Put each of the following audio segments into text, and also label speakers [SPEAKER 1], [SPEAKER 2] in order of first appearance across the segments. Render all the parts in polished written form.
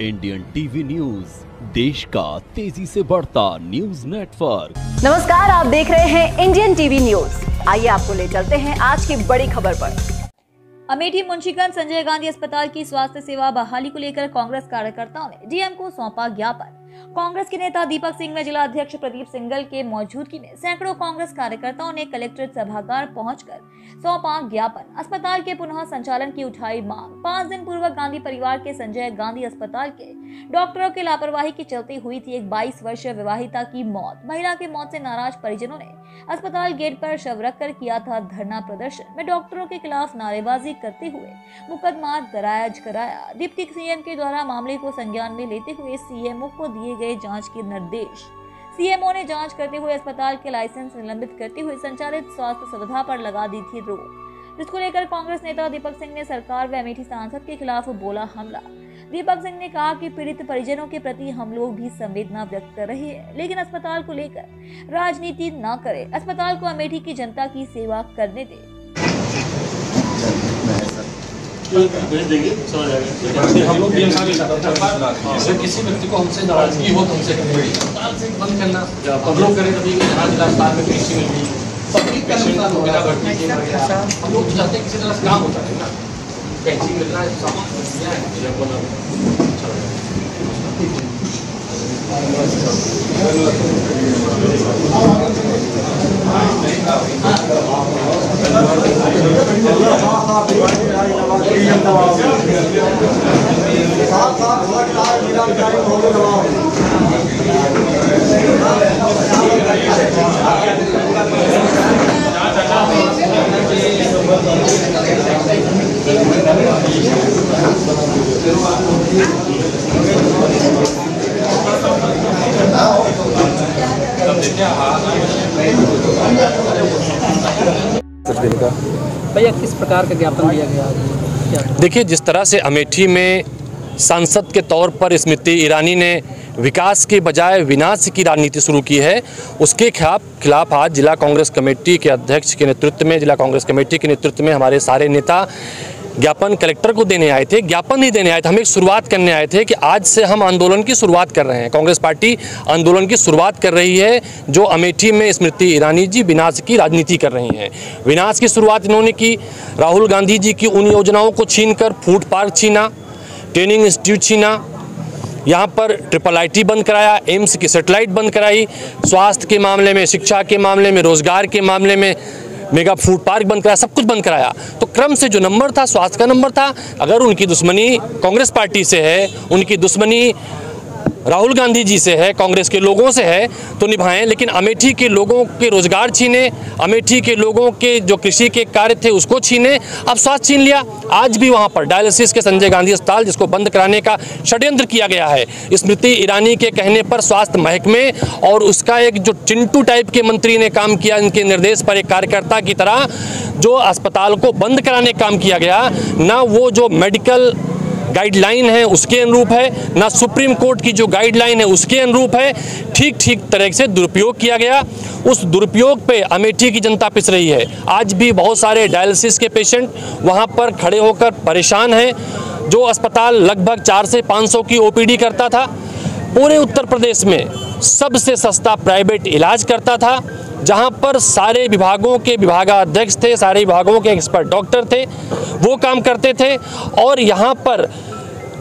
[SPEAKER 1] Indian TV news, देश का तेजी से बढ़ता न्यूज नेटवर्क।
[SPEAKER 2] नमस्कार, आप देख रहे हैं इंडियन टीवी न्यूज। आइए आपको ले चलते हैं आज की बड़ी खबर पर।
[SPEAKER 3] अमेठी मुंशीगंज संजय गांधी अस्पताल की स्वास्थ्य सेवा बहाली को लेकर कांग्रेस कार्यकर्ताओं ने डीएम को सौंपा ज्ञापन। कांग्रेस के नेता दीपक सिंह व जिला अध्यक्ष प्रदीप सिंगल के मौजूदगी में सैकड़ों कांग्रेस कार्यकर्ताओं ने कलेक्ट्रेट सभागार पहुंचकर सौंपा ज्ञापन। अस्पताल के पुनः संचालन की उठाई मांग। 5 दिन पूर्व गांधी परिवार के संजय गांधी अस्पताल के डॉक्टरों की लापरवाही के चलते हुई थी एक 22 वर्षीय विवाहिता की मौत। महिला की मौत से नाराज परिजनों ने अस्पताल गेट पर शव रखकर किया था धरना प्रदर्शन में डॉक्टरों के खिलाफ नारेबाजी करते हुए मुकदमा दर्ज कराया। डिप्टी सीएम के द्वारा मामले को संज्ञान में लेते हुए सीएमओ को दिए गए जांच के निर्देश। सीएमओ ने जांच करते हुए अस्पताल के लाइसेंस निलंबित करते हुए संचालित स्वास्थ्य सुविधा पर लगा दी थी रोक, जिसको लेकर कांग्रेस नेता दीपक सिंह ने सरकार व अमेठी सांसद के खिलाफ बोला हमला। दीपक सिंह ने कहा कि पीड़ित परिजनों के प्रति हम लोग भी संवेदना व्यक्त कर रहे हैं, लेकिन अस्पताल को लेकर राजनीति न करें। अस्पताल को अमेठी की जनता की सेवा करने दें।
[SPEAKER 4] हम लोग किसी व्यक्ति को हमसे नाराजगी हो तो हमसे अस्पताल से बंद करना, हम लोग करें तभी अस्पताल में पेशी मिलती, सबकी पेशेंट को बिना भर्ती किए मर गया। हम लोग चाहते हैं किसी तरह से काम होता है ना, पेंशन मिल रहा है, सामान
[SPEAKER 5] भैया किस प्रकार का ज्ञापन दिया गया?
[SPEAKER 4] देखिए, जिस तरह से अमेठी में सांसद के तौर पर स्मृति ईरानी ने विकास के बजाय विनाश की राजनीति शुरू की है, उसके खिलाफ आज जिला कांग्रेस कमेटी के अध्यक्ष के नेतृत्व में, जिला कांग्रेस कमेटी के नेतृत्व में हमारे सारे नेता ज्ञापन कलेक्टर को देने आए थे। ज्ञापन नहीं देने आए थे, हम एक शुरुआत करने आए थे कि आज से हम आंदोलन की शुरुआत कर रहे हैं। कांग्रेस पार्टी आंदोलन की शुरुआत कर रही है। जो अमेठी में स्मृति ईरानी जी विनाश की राजनीति कर रही हैं, विनाश की शुरुआत इन्होंने की। राहुल गांधी जी की उन योजनाओं को छीनकर फूड पार्क छीना, ट्रेनिंग इंस्टीट्यूट छीना, यहाँ पर IIIT बंद कराया, एम्स की सेटेलाइट बंद कराई, स्वास्थ्य के मामले में, शिक्षा के मामले में, रोजगार के मामले में मेगा फूड पार्क बंद कराया, सब कुछ बंद कराया। तो क्रम से जो नंबर था स्वास्थ्य का नंबर था। अगर उनकी दुश्मनी कांग्रेस पार्टी से है, उनकी दुश्मनी राहुल गांधी जी से है, कांग्रेस के लोगों से है, तो निभाएं, लेकिन अमेठी के लोगों के रोजगार छीने, अमेठी के लोगों के जो कृषि के कार्य थे उसको छीने, अब स्वास्थ्य छीन लिया। आज भी वहां पर डायलिसिस के संजय गांधी अस्पताल जिसको बंद कराने का षड्यंत्र किया गया है, स्मृति ईरानी के कहने पर स्वास्थ्य महकमे और उसका एक जो चिंटू टाइप के मंत्री ने काम किया, इनके निर्देश पर एक कार्यकर्ता की तरह जो अस्पताल को बंद कराने का काम किया गया, ना वो जो मेडिकल गाइडलाइन है उसके अनुरूप है, ना सुप्रीम कोर्ट की जो गाइडलाइन है उसके अनुरूप है। ठीक तरह से दुरुपयोग किया गया। उस दुरुपयोग पे अमेठी की जनता पिस रही है। आज भी बहुत सारे डायलिसिस के पेशेंट वहां पर खड़े होकर परेशान हैं। जो अस्पताल लगभग 400 से 500 की OPD करता था, पूरे उत्तर प्रदेश में सबसे सस्ता प्राइवेट इलाज करता था, जहां पर सारे विभागों के विभागाध्यक्ष थे, सारे विभागों के एक्सपर्ट डॉक्टर थे, वो काम करते थे। और यहाँ पर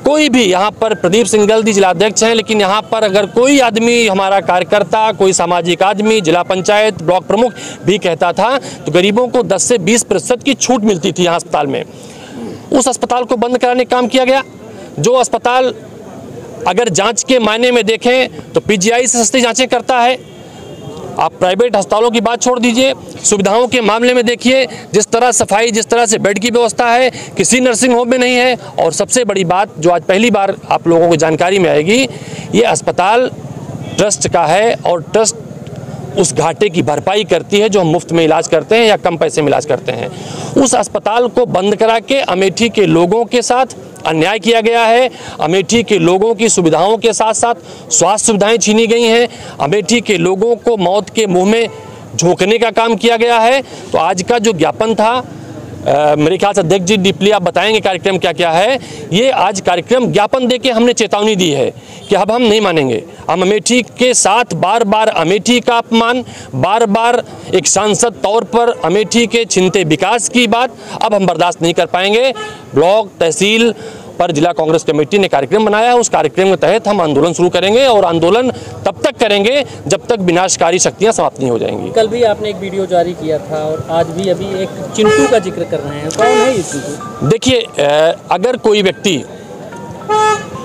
[SPEAKER 4] कोई भी, यहाँ पर प्रदीप सिंगल जी जिलाध्यक्ष हैं, लेकिन यहाँ पर अगर कोई आदमी, हमारा कार्यकर्ता, कोई सामाजिक आदमी, जिला पंचायत ब्लॉक प्रमुख भी कहता था तो गरीबों को 10 से 20% की छूट मिलती थी यहाँ अस्पताल में। उस अस्पताल को बंद कराने का काम किया गया। जो अस्पताल अगर जांच के मायने में देखें तो PGI से सस्ती जांचें करता है। आप प्राइवेट अस्पतालों की बात छोड़ दीजिए, सुविधाओं के मामले में देखिए, जिस तरह सफाई, जिस तरह से बेड की व्यवस्था है, किसी नर्सिंग होम में नहीं है। और सबसे बड़ी बात जो आज पहली बार आप लोगों को जानकारी में आएगी, ये अस्पताल ट्रस्ट का है और ट्रस्ट उस घाटे की भरपाई करती है जो हम मुफ्त में इलाज करते हैं या कम पैसे में इलाज करते हैं। उस अस्पताल को बंद करा के अमेठी के लोगों के साथ अन्याय किया गया है। अमेठी के लोगों की सुविधाओं के साथ साथ स्वास्थ्य सुविधाएं छीनी गई हैं। अमेठी के लोगों को मौत के मुंह में झोंकने का काम किया गया है। तो आज का जो ज्ञापन था मेरे ख्याल से अध्यक्ष जी डीपली आप बताएंगे कार्यक्रम क्या क्या है। ये आज कार्यक्रम ज्ञापन देके हमने चेतावनी दी है कि अब हम नहीं मानेंगे। हम अमेठी के साथ बार बार अमेठी का अपमान, बार बार एक सांसद तौर पर अमेठी के छिनते विकास की बात अब हम बर्दाश्त नहीं कर पाएंगे। ब्लॉक तहसील पर जिला कांग्रेस कमेटी ने कार्यक्रम बनाया है। उस कार्यक्रम के तहत हम आंदोलन शुरू करेंगे और आंदोलन तब तक करेंगे जब तक विनाशकारी शक्तियां समाप्त नहीं हो जाएंगी।
[SPEAKER 5] कल भी आपने एक वीडियो जारी किया था और आज भी अभी एक चिंटू का जिक्र कर रहे हैं, कौन है ये चिंटू?
[SPEAKER 4] देखिए, अगर कोई व्यक्ति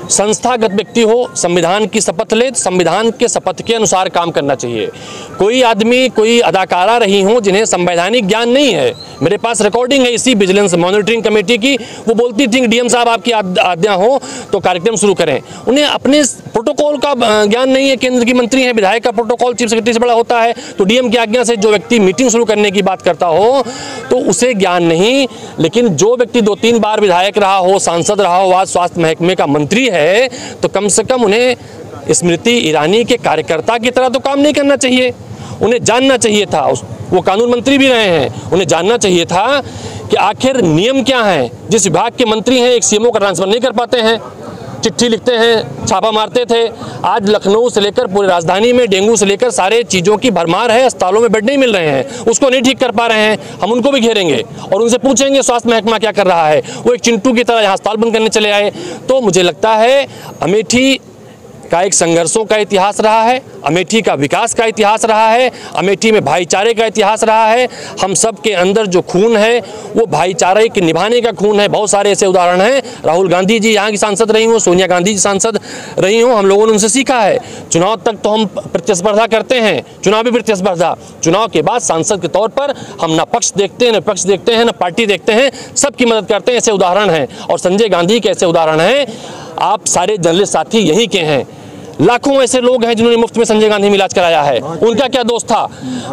[SPEAKER 4] संस्थागत व्यक्ति हो, संविधान की शपथ ले तो संविधान के शपथ के अनुसार काम करना चाहिए। कोई आदमी, कोई अदाकारा रही हो जिन्हें संवैधानिक ज्ञान नहीं है, मेरे पास रिकॉर्डिंग है इसी विजिलेंस मॉनिटरिंग कमेटी की, वो बोलती थी डीएम साहब आपकी आज्ञा हो तो कार्यक्रम शुरू करें। उन्हें अपने प्रोटोकॉल का ज्ञान नहीं है। केंद्र की मंत्री हैं, विधायक का प्रोटोकॉल चीफ सेक्रेटरी से बड़ा होता है, तो डीएम की आज्ञा से जो व्यक्ति मीटिंग शुरू करने की बात करता हो तो उसे ज्ञान नहीं। लेकिन जो व्यक्ति 2-3 बार विधायक रहा हो, सांसद रहा हो, आज स्वास्थ्य महकमे का मंत्री है, तो कम से कम उन्हें स्मृति ईरानी के कार्यकर्ता की तरह तो काम नहीं करना चाहिए। उन्हें जानना चाहिए था, वो कानून मंत्री भी रहे हैं, उन्हें जानना चाहिए था कि आखिर नियम क्या है। जिस विभाग के मंत्री हैं एक सीएमओ का ट्रांसफर नहीं कर पाते हैं, चिट्ठी लिखते हैं, छापा मारते थे। आज लखनऊ से लेकर पूरी राजधानी में डेंगू से लेकर सारे चीज़ों की भरमार है, अस्पतालों में बेड नहीं मिल रहे हैं, उसको नहीं ठीक कर पा रहे हैं। हम उनको भी घेरेंगे और उनसे पूछेंगे स्वास्थ्य महकमा क्या कर रहा है। वो एक चिंटू की तरह यहाँ अस्पताल बंद करने चले आए। तो मुझे लगता है अमेठी का एक संघर्षों का इतिहास रहा है, अमेठी का विकास का इतिहास रहा है, अमेठी में भाईचारे का इतिहास रहा है। हम सब के अंदर जो खून है वो भाईचारे के निभाने का खून है। बहुत सारे ऐसे उदाहरण हैं। राहुल गांधी जी यहाँ की सांसद रही हूँ, सोनिया गांधी जी सांसद रही हूँ, हम लोगों ने उनसे सीखा है। चुनाव तक तो हम प्रतिस्पर्धा करते हैं, चुनावी प्रतिस्पर्धा, चुनाव के बाद सांसद के तौर पर हम ना पक्ष देखते हैं, न पक्ष देखते हैं, न पार्टी देखते हैं, सबकी मदद करते हैं। ऐसे उदाहरण हैं और संजय गांधी के ऐसे उदाहरण हैं। आप सारे जर्नलिस्ट साथी यहीं के हैं। लाखों ऐसे लोग हैं जिन्होंने मुफ्त में संजय गांधी में इलाज कराया है, उनका क्या दोष था?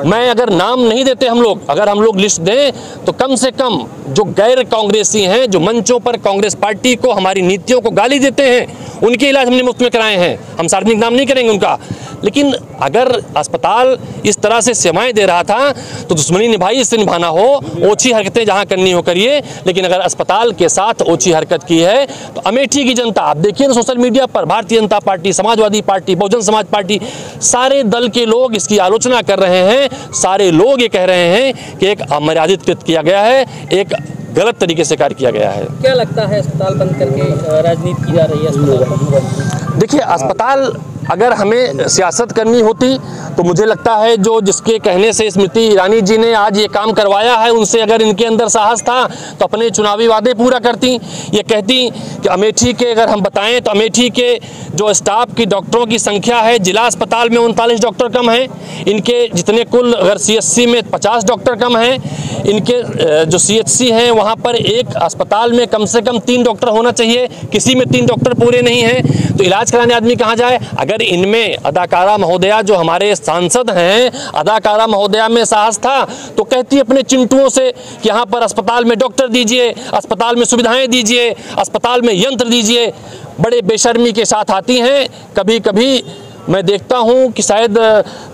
[SPEAKER 4] मैं अगर नाम नहीं देते हम लोग, अगर हम लोग लिस्ट दें तो कम से कम जो गैर कांग्रेसी हैं, जो मंचों पर कांग्रेस पार्टी को, हमारी नीतियों को गाली देते हैं, उनके इलाज हमने मुफ्त में कराए हैं। हम सार्वजनिक नाम नहीं करेंगे उनका, लेकिन अगर अस्पताल इस तरह से सेवाएं दे रहा था तो दुश्मनी निभाई, इससे निभाना हो, ओछी हरकतें जहां करनी हो करिए। लेकिन अगर अस्पताल के साथ ओछी हरकत की है तो अमेठी की जनता, आप देखिए ना सोशल मीडिया पर, Bharatiya Janata party, Samajwadi party, Bahujan Samaj party, सारे दल के लोग इसकी आलोचना कर रहे हैं। सारे लोग ये कह रहे हैं कि एक अमर्यादित कृत किया गया है, एक गलत तरीके से कार्य किया गया है।
[SPEAKER 5] क्या लगता है अस्पताल बंद करके राजनीति की जा रही है अस्पताल?
[SPEAKER 4] देखिए, अस्पताल अगर हमें सियासत करनी होती तो मुझे लगता है जो जिसके कहने से स्मृति ईरानी जी ने आज ये काम करवाया है, उनसे अगर इनके अंदर साहस था तो अपने चुनावी वादे पूरा करती। ये कहती कि अमेठी के, अगर हम बताएं तो अमेठी के जो स्टाफ की डॉक्टरों की संख्या है, जिला अस्पताल में 39 डॉक्टर कम हैं, इनके जितने कुल अगर CHC में 50 डॉक्टर कम हैं, इनके जो CHC हैं वहाँ पर एक अस्पताल में कम से कम 3 डॉक्टर होना चाहिए, किसी में 3 डॉक्टर पूरे नहीं हैं, तो इलाज कराने आदमी कहाँ जाए? अगर इनमें अदाकारा महोदया जो हमारे सांसद हैं, अदाकारा महोदया में साहस था तो कहती अपने चिंटुओं से कि यहाँ पर अस्पताल में डॉक्टर दीजिए, अस्पताल में सुविधाएं दीजिए, अस्पताल में यंत्र दीजिए। बड़े बेशर्मी के साथ आती हैं। कभी कभी मैं देखता हूं कि शायद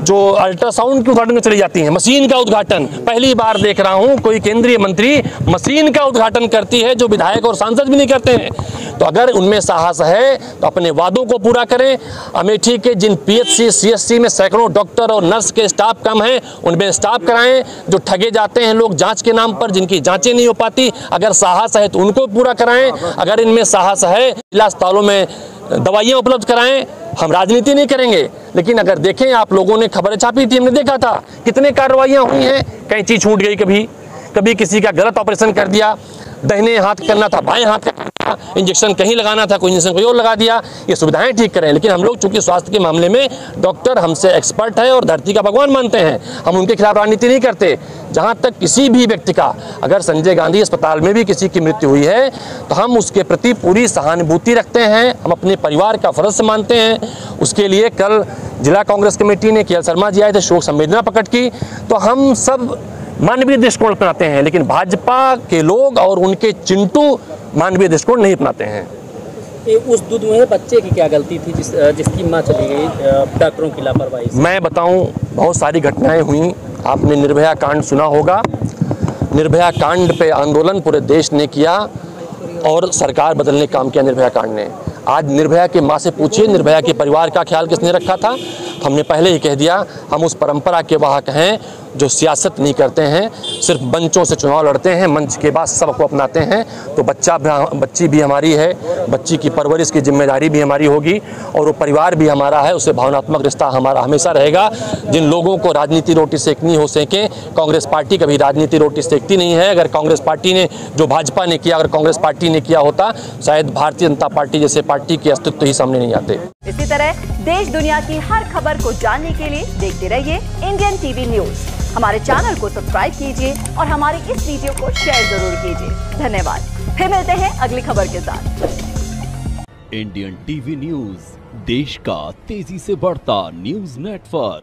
[SPEAKER 4] जो अल्ट्रासाउंड के उद्घाटन में चली जाती हैं, मशीन का उद्घाटन पहली बार देख रहा हूं, कोई केंद्रीय मंत्री मशीन का उद्घाटन करती है, जो विधायक और सांसद भी नहीं करते हैं। तो अगर उनमें साहस है तो अपने वादों को पूरा करें। अमेठी के जिन PHC CHC में सैकड़ों डॉक्टर और नर्स के स्टाफ कम हैं, उनमें स्टाफ कराएं। जो ठगे जाते हैं लोग जांच के नाम पर, जिनकी जांचें नहीं हो पाती, अगर साहस है तो उनको पूरा कराएं। अगर इनमें साहस है, जिला अस्पतालों में दवाइयाँ उपलब्ध कराएं। हम राजनीति नहीं करेंगे, लेकिन अगर देखें, आप लोगों ने खबरें छापी थी, हमने देखा था कितने कार्रवाइयाँ हुई हैं। कैंची छूट गई, कभी किसी का गलत ऑपरेशन कर दिया, दाहिने हाथ करना था बाएं हाथ करना, इंजेक्शन कहीं लगाना था, कोई इंजेक्शन कोई और लगा दिया। ये सुविधाएं ठीक करें, लेकिन हम लोग चूंकि स्वास्थ्य के मामले में डॉक्टर हमसे एक्सपर्ट है और धरती का भगवान मानते हैं, हम उनके खिलाफ राजनीति नहीं करते। जहां तक किसी भी व्यक्ति का, अगर संजय गांधी अस्पताल में भी किसी की मृत्यु हुई है तो हम उसके प्रति पूरी सहानुभूति रखते हैं, हम अपने परिवार का फर्ज मानते हैं। उसके लिए कल जिला कांग्रेस कमेटी ने, KL शर्मा जी आए थे, शोक संवेदना प्रकट की। तो हम सब मानवीय दृष्टिकोण अपनाते हैं, लेकिन भाजपा के लोग और उनके चिंटू मानवीय दृष्टिकोण नहीं अपनाते हैं।
[SPEAKER 5] उस दूध में बच्चे की क्या गलती थी जिसकी मां चली गई डॉक्टरों की लापरवाही से?
[SPEAKER 4] मैं बताऊं, बहुत सारी घटनाएं हुई। आपने निर्भया कांड सुना होगा, निर्भया कांड पे आंदोलन पूरे देश ने किया और सरकार बदलने का काम किया निर्भया कांड ने। आज निर्भया की माँ से पूछिए निर्भया के परिवार का ख्याल किसने रखा था। हमने पहले ही कह दिया, हम उस परंपरा के वाहक हैं जो सियासत नहीं करते हैं, सिर्फ मंचों से चुनाव लड़ते हैं, मंच के बाद सबको अपनाते हैं। तो बच्ची भी हमारी है, बच्ची की परवरिश की जिम्मेदारी भी हमारी होगी और वो परिवार भी हमारा है, उससे भावनात्मक रिश्ता हमारा हमेशा रहेगा। जिन लोगों को राजनीति रोटी सेकनी हो सेकें, कांग्रेस पार्टी कभी राजनीति रोटी सेकती नहीं है। अगर कांग्रेस पार्टी ने जो भाजपा ने किया, अगर कांग्रेस पार्टी ने किया होता, शायद भारतीय जनता पार्टी जैसे पार्टी के अस्तित्व ही सामने नहीं आते।
[SPEAKER 2] इसी तरह देश दुनिया की हर खबर को जानने के लिए देखते रहिए इंडियन टीवी न्यूज। हमारे चैनल को सब्सक्राइब कीजिए और हमारी इस वीडियो को शेयर जरूर कीजिए। धन्यवाद। फिर मिलते हैं अगली खबर के साथ।
[SPEAKER 1] इंडियन टीवी न्यूज, देश का तेजी से बढ़ता न्यूज नेटवर्क।